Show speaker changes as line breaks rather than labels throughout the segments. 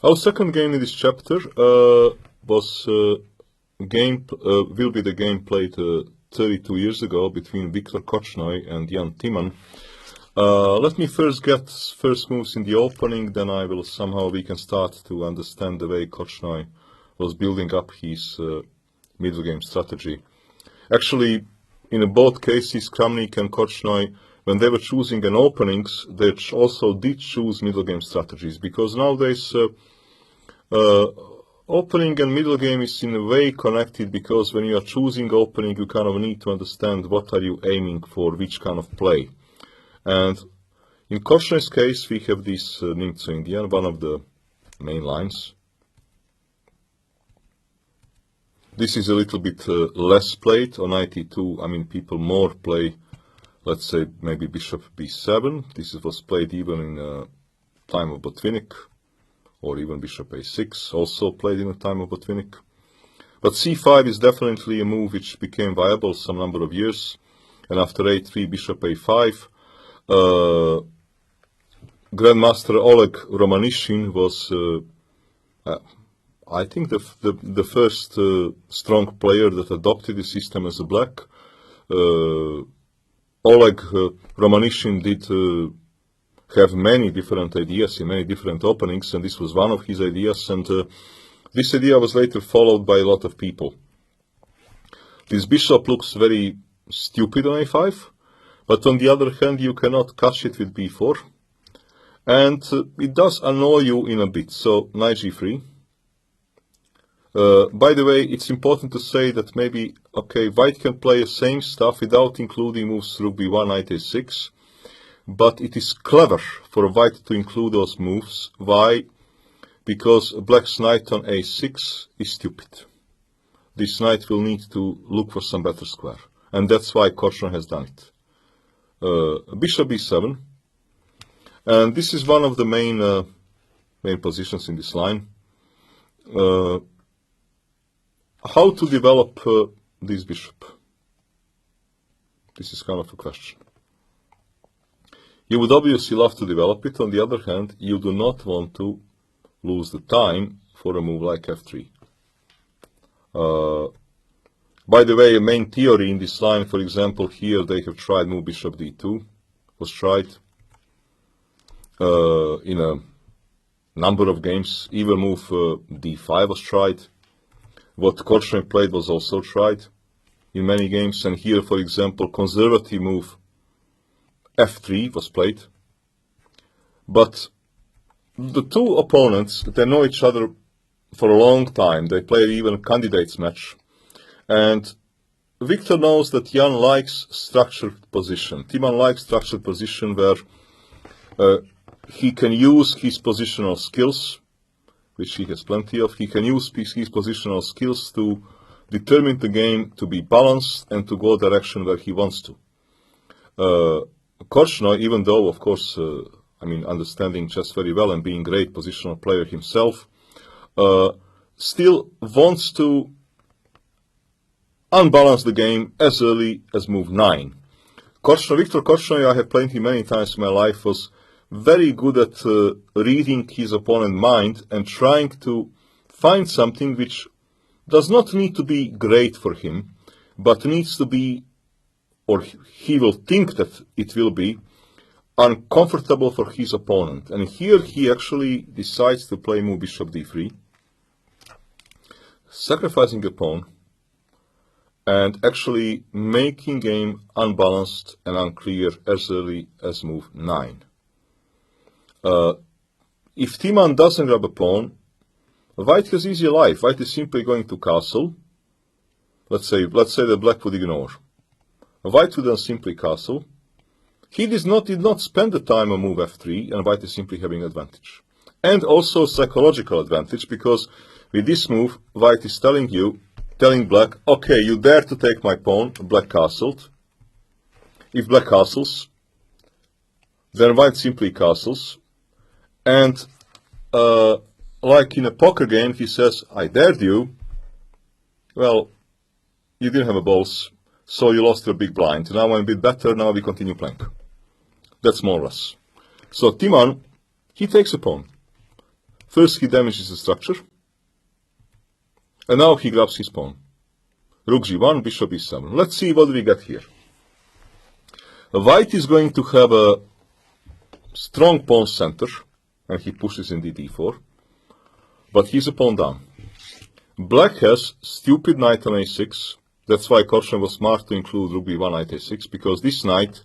Our second game in this chapter was will be the game played 32 years ago between Viktor Korchnoi and Jan Timman. Let me first get first moves in the opening, then we can start to understand the way Korchnoi was building up his middle game strategy. Actually, in both cases, Kramnik and Korchnoi, when they were choosing an openings, they also did choose middle game strategies, because nowadays opening and middle game is in a way connected, because when you are choosing opening, you kind of need to understand what are you aiming for, which kind of play. And in Korchnoi's case, we have this Nimzo Indian, one of the main lines. This is a little bit less played on knight e2. I mean, people more play, let's say, maybe bishop b7. This was played even in time of Botvinnik, or even bishop a6, also played in the time of Botvinnik. But c5 is definitely a move which became viable some number of years. And after a3, bishop a5, Grandmaster Oleg Romanishin was, I think, the first strong player that adopted the system as a black. Oleg Romanishin did have many different ideas in many different openings, and this was one of his ideas, and this idea was later followed by a lot of people. This bishop looks very stupid on a5, but on the other hand, you cannot catch it with b4, and it does annoy you in a bit. So knight g3. By the way, it's important to say that maybe, okay, white can play the same stuff without including moves rook b1, knight a6, but it is clever for white to include those moves. Why? Because black's knight on a6 is stupid. This knight will need to look for some better square, and that's why Korchnoi has done it. Bishop b7, and this is one of the main positions in this line. How to develop this bishop? This is kind of a question. You would obviously love to develop it. On the other hand, you do not want to lose the time for a move like f3. By the way, a main theory in this line, for example, here they have tried move bishop d2, was tried in a number of games. Even move d5 was tried. What Korchnoi played was also tried in many games, and here, for example, conservative move f3 was played. But the two opponents, they know each other for a long time. They played even a candidates match. And Viktor knows that Jan likes structured position. Timman likes structured position where he can use his positional skills, which he has plenty of. He can use his positional skills to determine the game to be balanced and to go direction where he wants to. Korchnoi, even though, of course, understanding chess very well and being a great positional player himself, still wants to unbalance the game as early as move 9. Viktor Korchnoi, I have played him many times in my life, was very good at reading his opponent's mind and trying to find something which does not need to be great for him, but needs to be, or he will think that it will be, uncomfortable for his opponent. And here he actually decides to play move bishop d3, sacrificing a pawn, and actually making game unbalanced and unclear as early as move 9. If Timman doesn't grab a pawn, white has easy life. White is simply going to castle. Let's say that black would ignore. White would then simply castle. He did not spend the time on move f3, and white is simply having advantage. And also psychological advantage, because with this move, white is telling black, okay, you dare to take my pawn, black castled. If black castles, then white simply castles. And like in a poker game, he says, I dared you. Well, you didn't have a balls, so you lost your big blind. Now I'm a bit better, now we continue playing. That's more or less. So Timman, he takes a pawn. First he damages the structure, and now he grabs his pawn. Rook g1, bishop e7. Let's see what we get here. White is going to have a strong pawn center, and he pushes in d4, but he's a pawn down. Black has stupid knight on a6. That's why Korchnoi was smart to include rook b1, knight a6, because this knight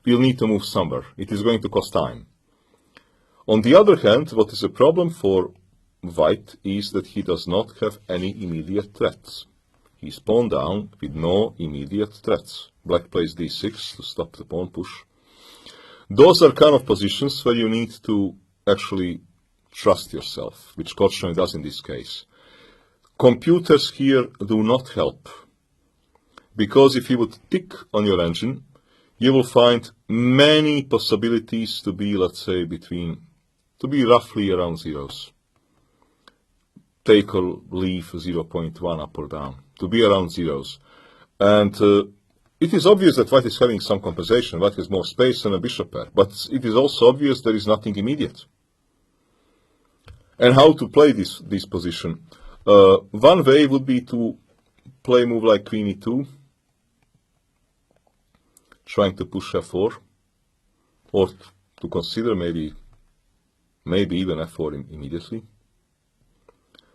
will need to move somewhere. It is going to cost time. On the other hand, what is a problem for White is that he does not have any immediate threats. He's pawn down with no immediate threats. Black plays d6 to stop the pawn push. Those are kind of positions where you need to actually trust yourself, which Korchnoi does in this case. Computers here do not help, because if you would tick on your engine, you will find many possibilities to be, let's say, to be roughly around zeros. Take or leave 0.1 up or down, to be around zeros. And it is obvious that White is having some compensation. White has more space than a bishop pair, but it is also obvious there is nothing immediate. And how to play this position? One way would be to play a move like queen e2, trying to push f4, or to consider maybe even f4 immediately.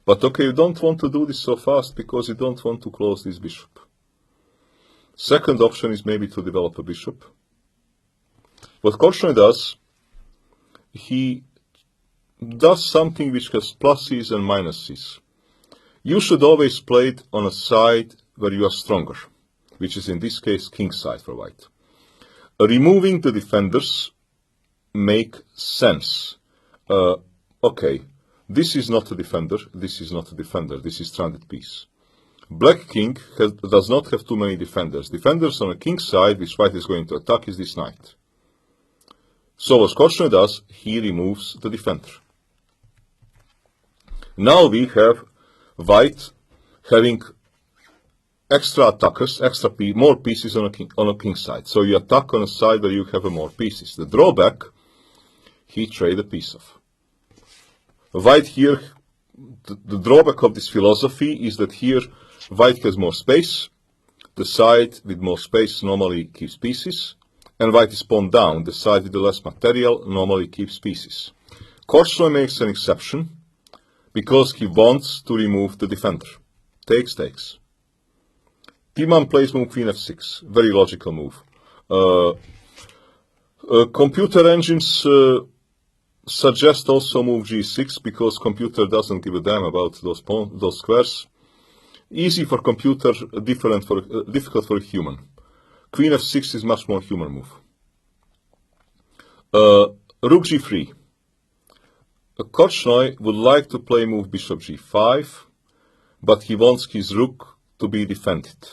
But okay, you don't want to do this so fast because you don't want to close this bishop. Second option is maybe to develop a bishop. What Korchnoi does, he does something which has pluses and minuses. You should always play it on a side where you are stronger, which is in this case king side for White. Removing the defenders make sense. Okay, this is not a defender, this is not a defender, this is stranded piece. Black king does not have too many defenders. Defenders on a king side, which White is going to attack, is this knight. So what Korchnoi does, he removes the defender. Now we have White having extra attackers, more pieces on a king side. So you attack on a side where you have more pieces. The drawback, he trade a piece of. White here, the drawback of this philosophy is that here White has more space. The side with more space normally keeps pieces, and White is pawn down. The side with the less material normally keeps pieces. Korchnoi makes an exception because he wants to remove the defender. Takes. Timman plays move queen f6. Very logical move. Computer engines suggest also move g6 because computer doesn't give a damn about those squares. Easy for computer, difficult for a human. Queen f6 is much more human move. Rook g3. Korchnoi would like to play move bishop g5, but he wants his rook to be defended.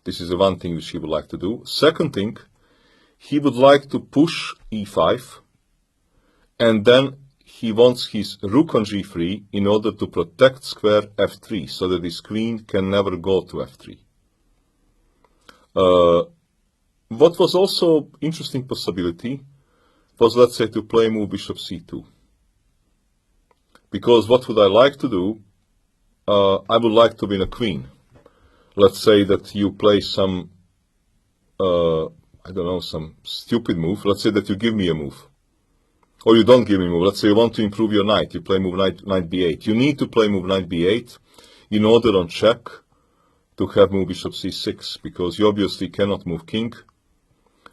This is the one thing which he would like to do. Second thing, he would like to push e5, and then he wants his rook on g3 in order to protect square f3, so that his queen can never go to f3. What was also interesting possibility was, let's say, to play move bishop c2. Because what would I like to do? I would like to win a queen. Let's say that you play some, I don't know, some stupid move. Let's say that you give me a move. Or you don't give me a move. Let's say you want to improve your knight. You play move knight b8. You need to play move knight b8 in order on check to have move bishop c6, because you obviously cannot move king,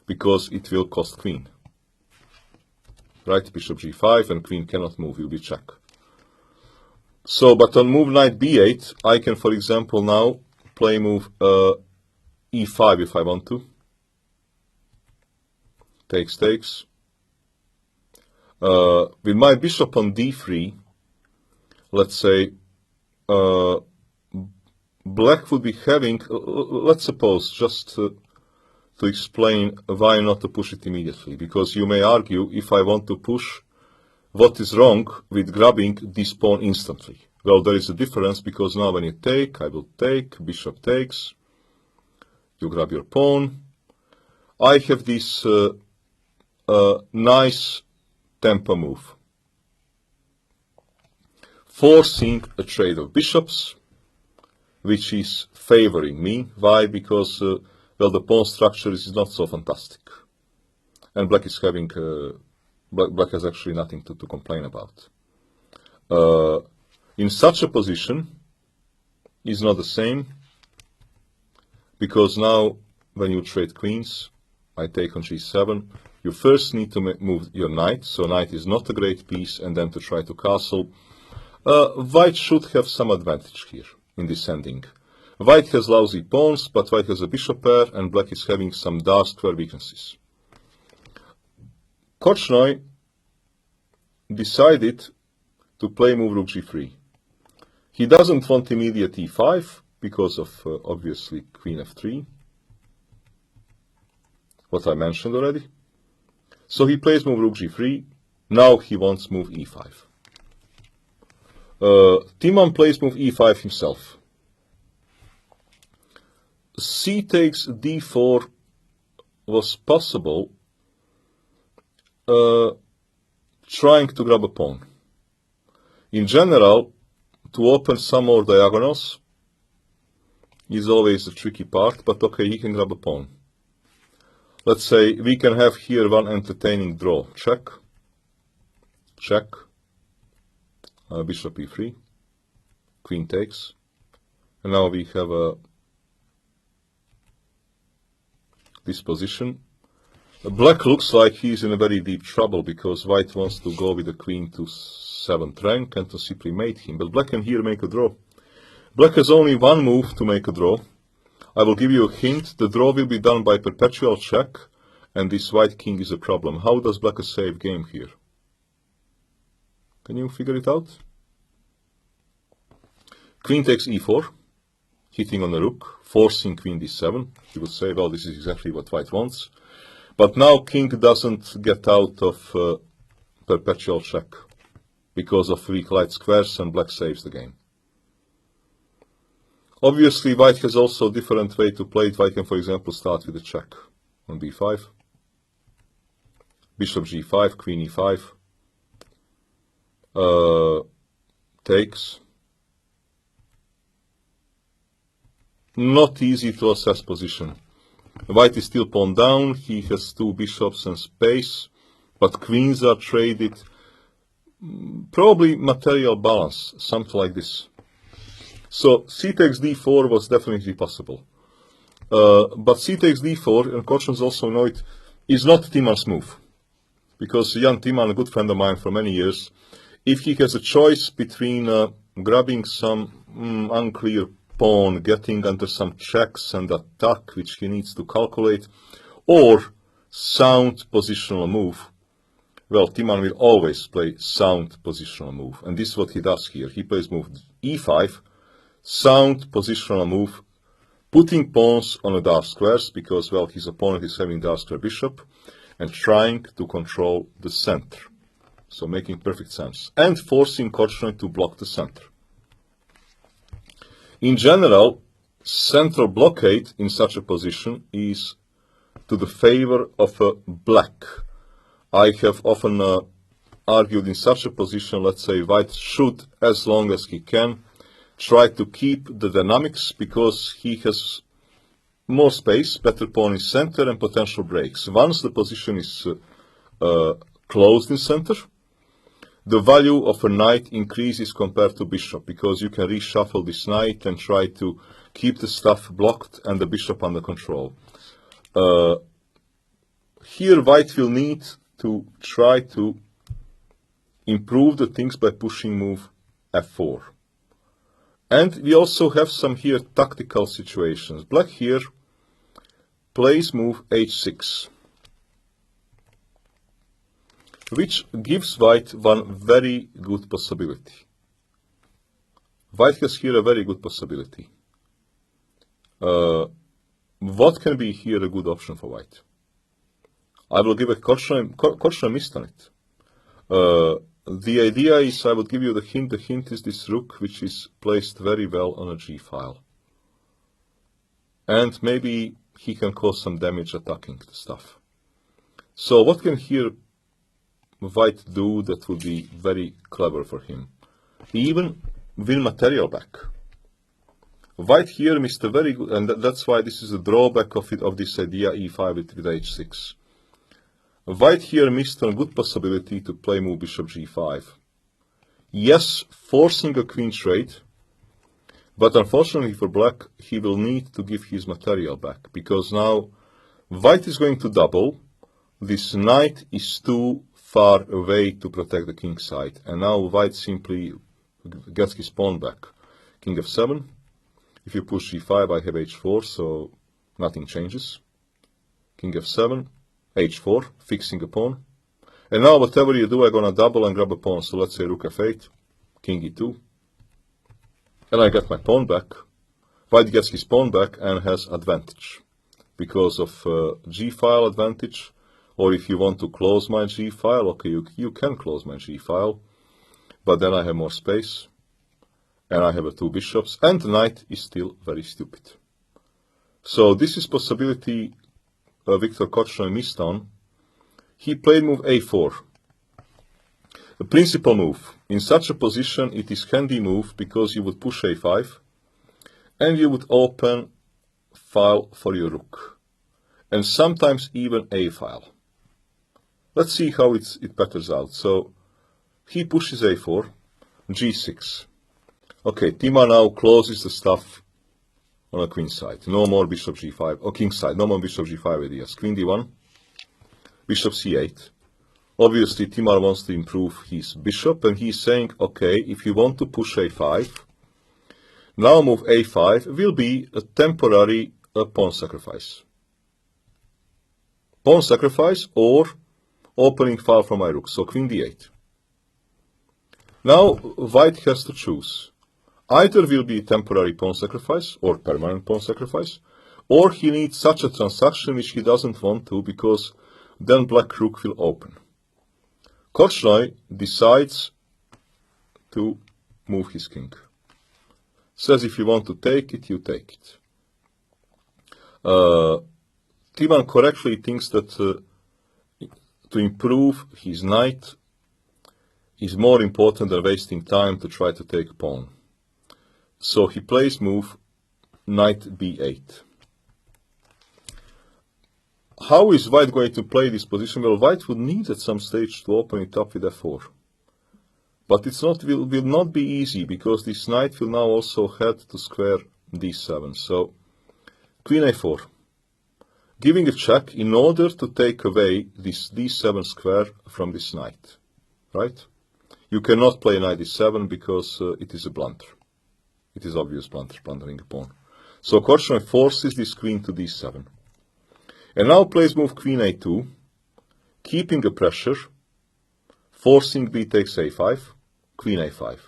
because it will cost queen. Right? Bishop g5 and queen cannot move, will be check. So, but on move knight b8, I can, for example, now play move e5 if I want to. Takes. With my bishop on d3, let's say, black would be having, let's suppose, just to explain why not to push it immediately. Because you may argue, if I want to push, what is wrong with grabbing this pawn instantly? Well, there is a difference, because now when you take, I will take, bishop takes, you grab your pawn. I have this nice tempo move. forcing a trade of bishops, which is favoring me. Why? Because, well, the pawn structure is not so fantastic. And black is having, black has actually nothing to complain about. In such a position is not the same, because now when you trade queens, I take on g7, you first need to move your knight, so knight is not a great piece, and then to try to castle. White should have some advantage here in this ending. White has lousy pawns, but white has a bishop pair, and black is having some dark square weaknesses. Korchnoi decided to play move rook g3. He doesn't want immediate e5 because of obviously queen f3, what I mentioned already. So he plays move rook g3. Now he wants move e5. Timman plays move e5 himself. C takes d4 was possible, trying to grab a pawn. In general, to open some more diagonals is always a tricky part, but okay, he can grab a pawn. Let's say we can have here one entertaining draw. Check, check, bishop e3, queen takes, and now we have this position. Black looks like he's in a very deep trouble because white wants to go with the queen to 7th rank and to simply mate him, but black can here make a draw. Black has only one move to make a draw. I will give you a hint. The draw will be done by perpetual check, and this white king is a problem. How does black a save game here? Can you figure it out? Queen takes e4, hitting on the rook, forcing queen d7. You would say, well, this is exactly what white wants. But now king doesn't get out of perpetual check because of weak light squares, and black saves the game. Obviously, white has also a different way to play it. White can, for example, start with a check on b5, bishop g5, queen e5, takes. Not easy to assess position. White is still pawn down, he has two bishops and space, but queens are traded. Probably material balance, something like this. So c takes d4 was definitely possible. But c takes d4, and Korchnoi also know it, is not Timman's move. Because Jan Timman, a good friend of mine for many years, if he has a choice between grabbing some unclear pawn, getting under some checks and attack which he needs to calculate, or sound positional move, well, Timman will always play sound positional move, and this is what he does here. He plays move e5, sound positional move, putting pawns on the dark squares because, well, his opponent is having dark square bishop, and trying to control the center. So making perfect sense, and forcing Korchnoi to block the center. In general, central blockade in such a position is to the favor of black. I have often argued in such a position, let's say white should, as long as he can, try to keep the dynamics because he has more space, better pawn in center, and potential breaks. Once the position is closed in center, the value of a knight increases compared to bishop because you can reshuffle this knight and try to keep the stuff blocked and the bishop under control. Here white will need to try to improve the things by pushing move f4. And we also have some here tactical situations. Black here plays move h6, which gives white one very good possibility. White has here a very good possibility. What can be here a good option for white? I will give a Korchnoi missed on it. The idea is, I would give you the hint. The hint is this rook, which is placed very well on a g file. And maybe he can cause some damage attacking the stuff. So what can here white do that would be very clever for him? even win material back. White here missed a very good, and that's why this is a drawback of this idea e5 with h6. White here missed a good possibility to play move bishop g5. Yes, forcing a queen trade, but unfortunately for black, he will need to give his material back, because now white is going to double. This knight is too far away to protect the king side, and now white simply gets his pawn back. King f7. If you push g5, I have h4, so nothing changes. King f7, h4, fixing a pawn. And now whatever you do, I'm gonna double and grab a pawn. So let's say rook f8, king e2. And I get my pawn back. White gets his pawn back and has advantage because of g-file advantage. Or if you want to close my g-file, okay, you can close my g-file, but then I have more space. And I have two bishops, and the knight is still very stupid. So this is possibility Viktor Korchnoi missed on. He played move a4. A principal move. In such a position, it is handy move because you would push a5, and you would open file for your rook, and sometimes even a file. Let's see how it patterns out. So he pushes a4, g6. Okay, Timman now closes the stuff on a queen side. No more bishop g5, or king side, no more bishop g5 ideas. Queen d1, bishop c8. Obviously, Timman wants to improve his bishop, and he's saying, okay, if you want to push a5, now move a5 will be a temporary pawn sacrifice. Pawn sacrifice or opening file for my rook, so queen d8. Now, white has to choose. Either will be temporary pawn sacrifice or permanent pawn sacrifice, or he needs such a transaction which he doesn't want to, because then black rook will open. Korchnoi decides to move his king. Says if you want to take it, you take it. Timman correctly thinks that to improve his knight is more important than wasting time to try to take a pawn. So he plays move knight b8. How is white going to play this position? Well, white would need at some stage to open it up with f4. But will not be easy, because this knight will now also head to square d7. So queen a4. Giving a check in order to take away this d7 square from this knight. Right? You cannot play knight d7 because it is a blunder. It is obvious blunder, blundering a pawn. So Korchnoi forces this queen to d7. And now plays move queen a2, keeping the pressure, forcing b takes a5, queen a5.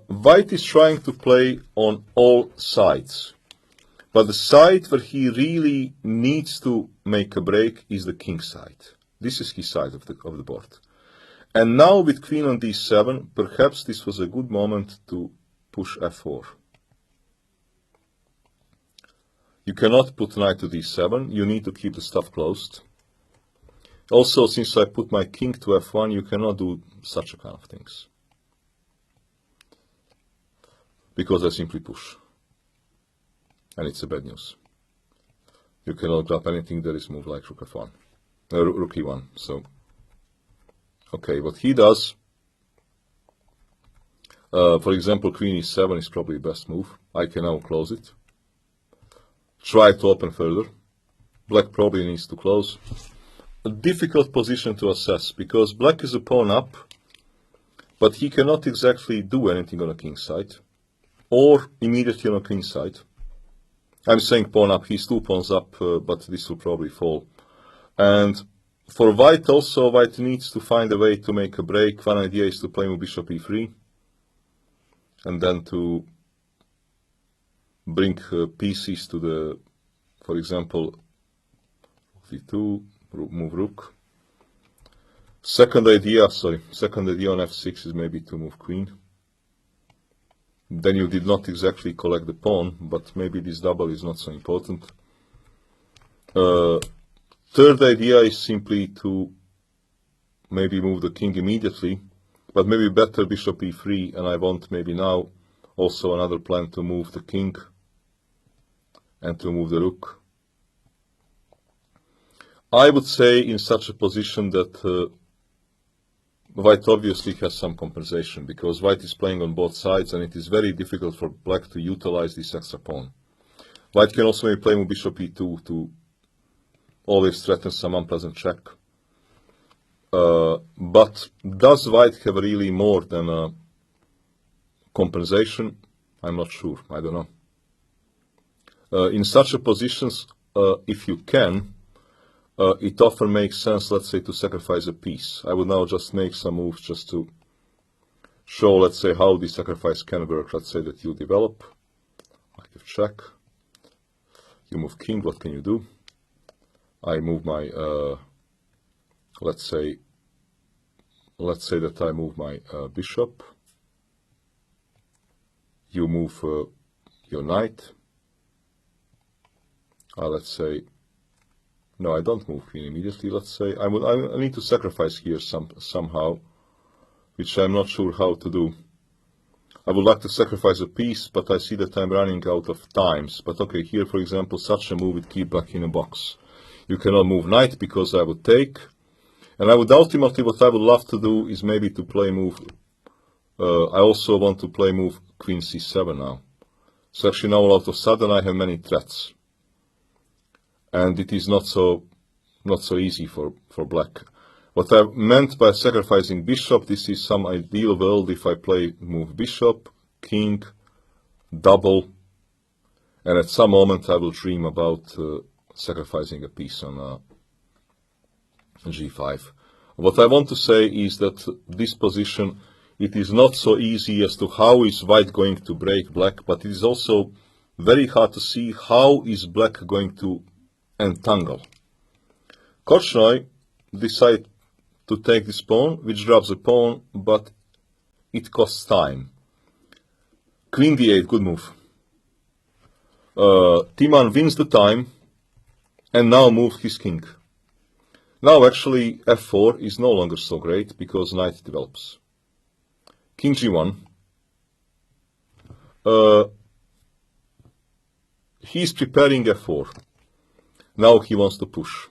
White is trying to play on all sides, but the side where he really needs to make a break is the king side. This is his side of the board. And now with queen on d7, perhaps this was a good moment to push f4. You cannot put knight to d7, you need to keep the stuff closed. Also, since I put my king to f1, you cannot do such a kind of things. Because I simply push. And it's a bad news. You cannot grab anything that is moved like rook f1. Rook e1, so... Okay, what he does, for example, queen e7 is probably the best move. I can now close it. Try to open further. Black probably needs to close. A difficult position to assess, because black is a pawn up, but he cannot exactly do anything on a king side, or immediately on a queen side. I'm saying pawn up, he's two pawns up, but this will probably fall. And for white also, white needs to find a way to make a break. One idea is to play with bishop e3, and then to bring pieces to the, for example, v2, move rook. Second idea on f6 is maybe to move queen. Then you did not exactly collect the pawn, but maybe this double is not so important. Third idea is simply to maybe move the king immediately, but maybe better bishop e3, and I want maybe now also another plan to move the king and to move the rook. I would say in such a position that white obviously has some compensation, because white is playing on both sides and it is very difficult for black to utilize this extra pawn. White can also maybe play with bishop e2 to always threaten some unpleasant check. But does white have really more than a compensation? I'm not sure. I don't know. In such a positions, if you can, it often makes sense, let's say, to sacrifice a piece. I would now just make some moves just to show, let's say, how the sacrifice can work. Let's say that you develop. Active check. You move king. What can you do? I move my, let's say that I move my bishop. You move your knight. Let's say, no, I don't move queen immediately. Let's say I need to sacrifice here somehow, which I'm not sure how to do. I would like to sacrifice a piece, but I see that I'm running out of times. But okay, here, for example, such a move would keep black in a box. You cannot move knight because I would take. And I would ultimately, what I would love to do is maybe to play move. I also want to play move queen c7 now. So actually now all of a sudden I have many threats. And it is not so easy for black. What I meant by sacrificing bishop, this is some ideal world if I play move bishop, king, double, and at some moment I will dream about sacrificing a piece on g5. What I want to say is that this position, it is not so easy as to how is white going to break black, but it is also very hard to see how is black going to entangle. Korchnoi decided to take this pawn, which grabs a pawn, but it costs time. Queen d8, good move. Timman wins the time and now moves his king. Now actually f4 is no longer so great because knight develops. King g1. He's preparing f4. Now he wants to push.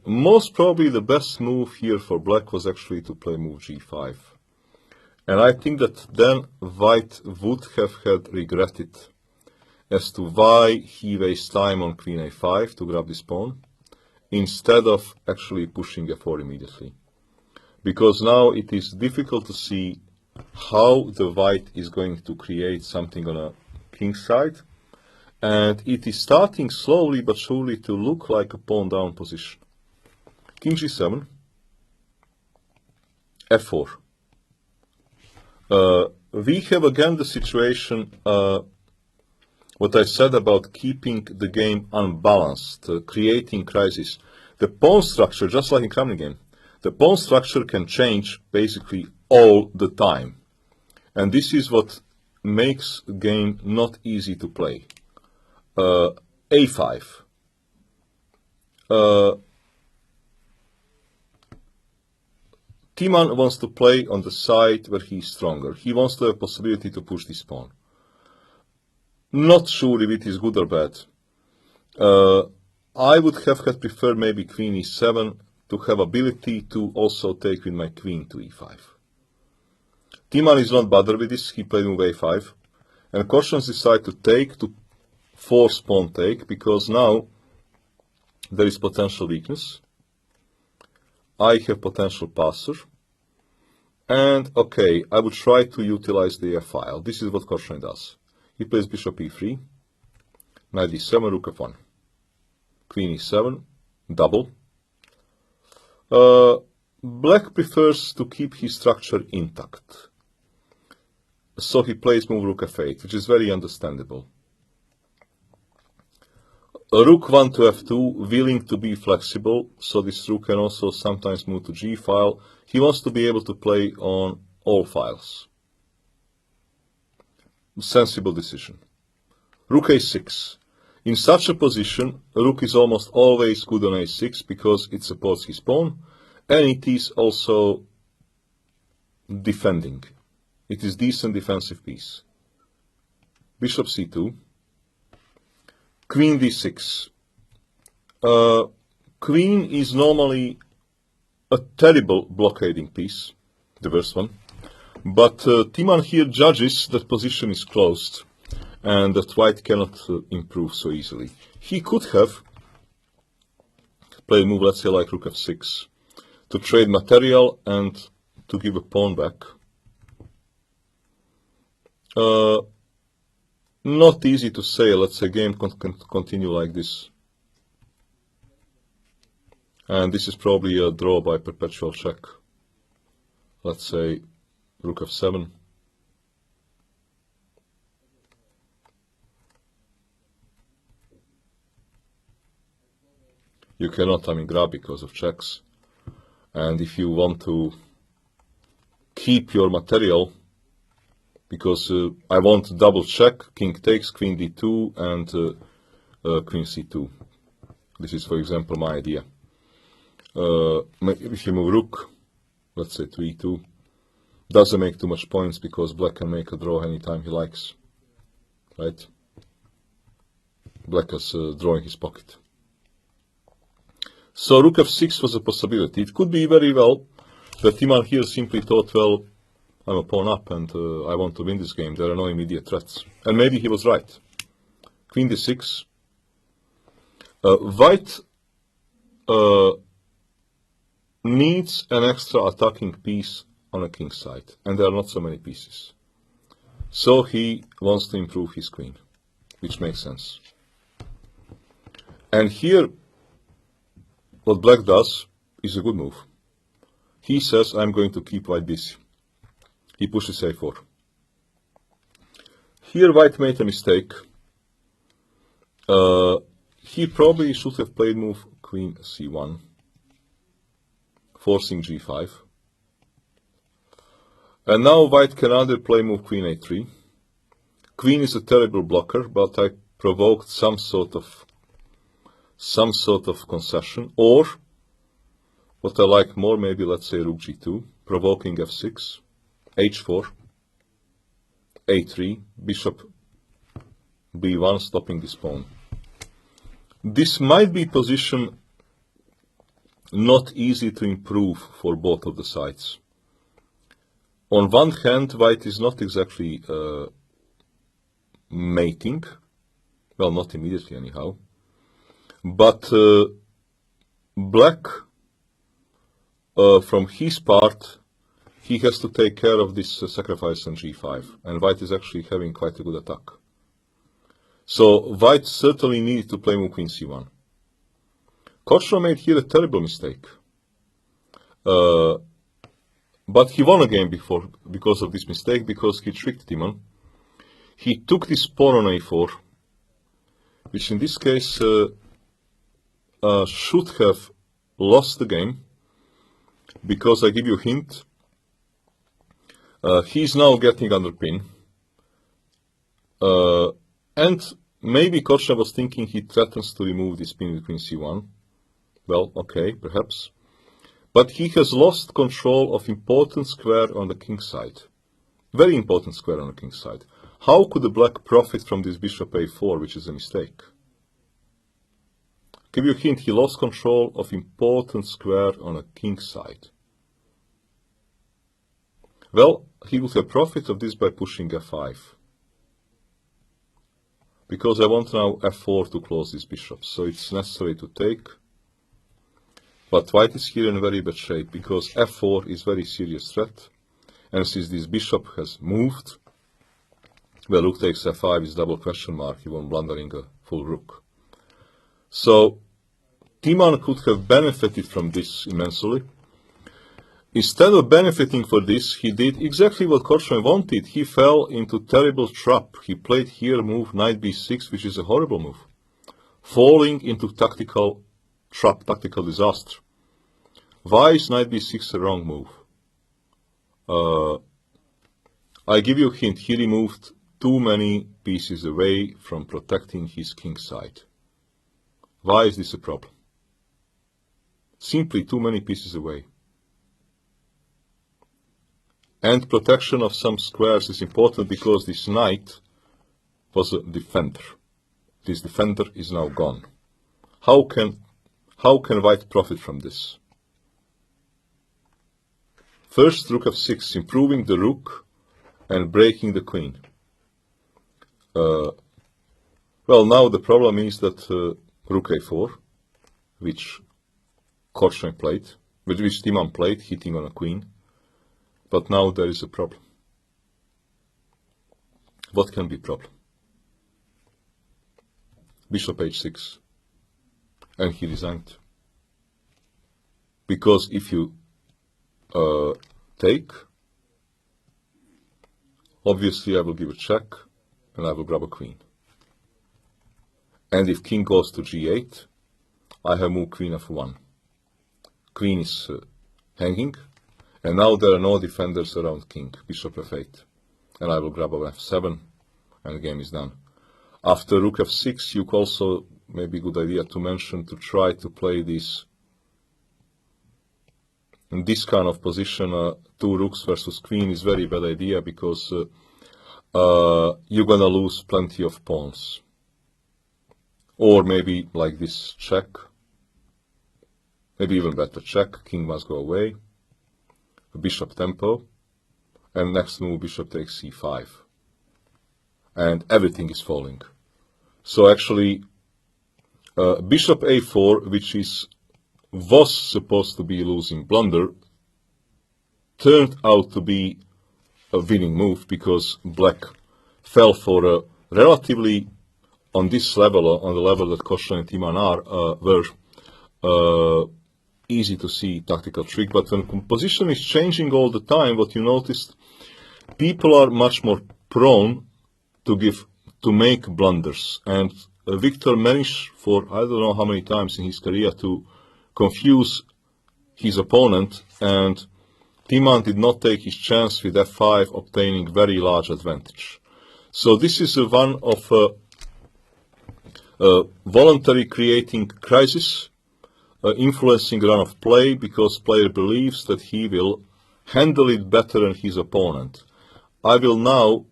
Most probably the best move here for black was actually to play move g5. And I think that then white would have had regretted as to why he wastes time on queen a5 to grab this pawn, instead of actually pushing f4 immediately. Because now it is difficult to see how the white is going to create something on a king side. And it is starting slowly but surely to look like a pawn down position. King g7, f4. We have again the situation, what I said about keeping the game unbalanced, creating crisis. The pawn structure, just like in Middlegame, the pawn structure can change basically all the time. And this is what makes the game not easy to play. a5. Timman wants to play on the side where he is stronger. He wants to have a possibility to push this pawn. Not sure if it is good or bad. I would have had preferred maybe queen e7 to have ability to also take with my queen to e5. Timman is not bothered with this. He played move a5. And Korchnoi decided to take, to force pawn take, because now there is potential weakness. I have potential passer. And okay, I would try to utilize the f-file. This is what Korchnoi does. He plays bishop e3, knight d7, rook f1, queen e7, double. Black prefers to keep his structure intact. So he plays move rook f8, which is very understandable. Rook 1 to f2, willing to be flexible, so this rook can also sometimes move to g file. He wants to be able to play on all files. Sensible decision. Rook a6. In such a position, rook is almost always good on a6 because it supports his pawn, and it is also defending. It is decent defensive piece. Bishop c2. Queen d6. Queen is normally a terrible blockading piece, the worst one. But Timman here judges that position is closed and that white cannot improve so easily. He could have played a move, let's say like rook f6, to trade material and to give a pawn back. Not easy to say. Let's say game can continue like this. And this is probably a draw by perpetual check. Let's say rook f7. You cannot, grab because of checks. And if you want to keep your material, because I want to double check, king takes, queen d2, and queen c2. This is, for example, my idea. If you move rook, let's say to e2, doesn't make too much points because black can make a draw anytime he likes, right? Black is drawing his pocket. So rook f6 was a possibility. It could be very well that Timman here simply thought, well, I'm a pawn up and I want to win this game. There are no immediate threats. And maybe he was right. Queen d6. White needs an extra attacking piece on a king's side. And there are not so many pieces. So he wants to improve his queen, which makes sense. And here, what black does is a good move. He says, I'm going to keep white busy. He pushes a4. Here white made a mistake. He probably should have played move queen c1, forcing g5. And now white can either play move queen a3. Queen is a terrible blocker, but I provoked some sort of concession. Or, what I like more, maybe let's say rook g2, provoking f6, h4, a3, bishop b1, stopping this pawn. This might be position not easy to improve for both of the sides. On one hand, white is not exactly mating, well, not immediately anyhow, but black, from his part, he has to take care of this sacrifice on g5, and white is actually having quite a good attack. So white certainly needed to play move queen c1. Korchnoi made here a terrible mistake. But he won a game before because of this mistake, because he tricked Timman. He took this pawn on a4, which in this case should have lost the game, because I give you a hint. He's now getting under pin. And maybe Korchnoi was thinking he threatens to remove this pin with queen c1. Well, okay, perhaps. But he has lost control of important square on the king's side. Very important square on the king's side. How could the black profit from this bishop a4, which is a mistake? Give you a hint, he lost control of important square on a king's side. Well, he would have profit of this by pushing f5. Because I want now f4 to close this bishop, so it's necessary to take. But white is here in very bad shape, because f4 is very serious threat. And since this bishop has moved, well, rook takes f5 is double question mark, even blundering a full rook. So Timman could have benefited from this immensely. Instead of benefiting for this, he did exactly what Korchnoi wanted. He fell into terrible trap. He played here move knight b6, which is a horrible move. Falling into tactical trap, tactical disaster. Why is knight b6 a wrong move? I give you a hint. He removed too many pieces away from protecting his king's side. Why is this a problem? Simply too many pieces away. And protection of some squares is important because this knight was a defender. This defender is now gone. How can white profit from this? First, rook f6, improving the rook and breaking the queen. Well, now the problem is that rook a4, which Korchnoi played, which Timman played, hitting on a queen. But now there is a problem. What can be problem? Bishop h6. And he resigned. Because if you take, obviously I will give a check and I will grab a queen. And if king goes to g8, I have moved queen f1. Queen is hanging, and now there are no defenders around king, bishop f8. And I will grab a f7, and the game is done. After rook f6, you also, maybe good idea to mention, to try to play this, in this kind of position, 2 rooks versus queen is very bad idea, because you're gonna lose plenty of pawns. Or maybe like this check, maybe even better check, king must go away, bishop tempo, and next move bishop takes c5. And everything is falling. So actually, bishop a4, which was supposed to be a losing blunder, turned out to be a winning move, because black fell for a relatively, on this level, on the level that Korchnoi and Timman are, were easy to see tactical trick. But when composition is changing all the time, what you noticed, people are much more prone to make blunders. And Victor managed for I don't know how many times in his career to confuse his opponent, and Timman did not take his chance with f5, obtaining very large advantage. So this is one of voluntary creating crisis, influencing run of play, because player believes that he will handle it better than his opponent. I will now,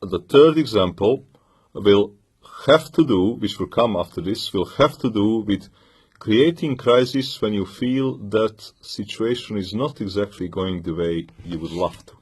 the third example will have to do, which will come after this, will have to do with creating crisis when you feel that situation is not exactly going the way you would love to.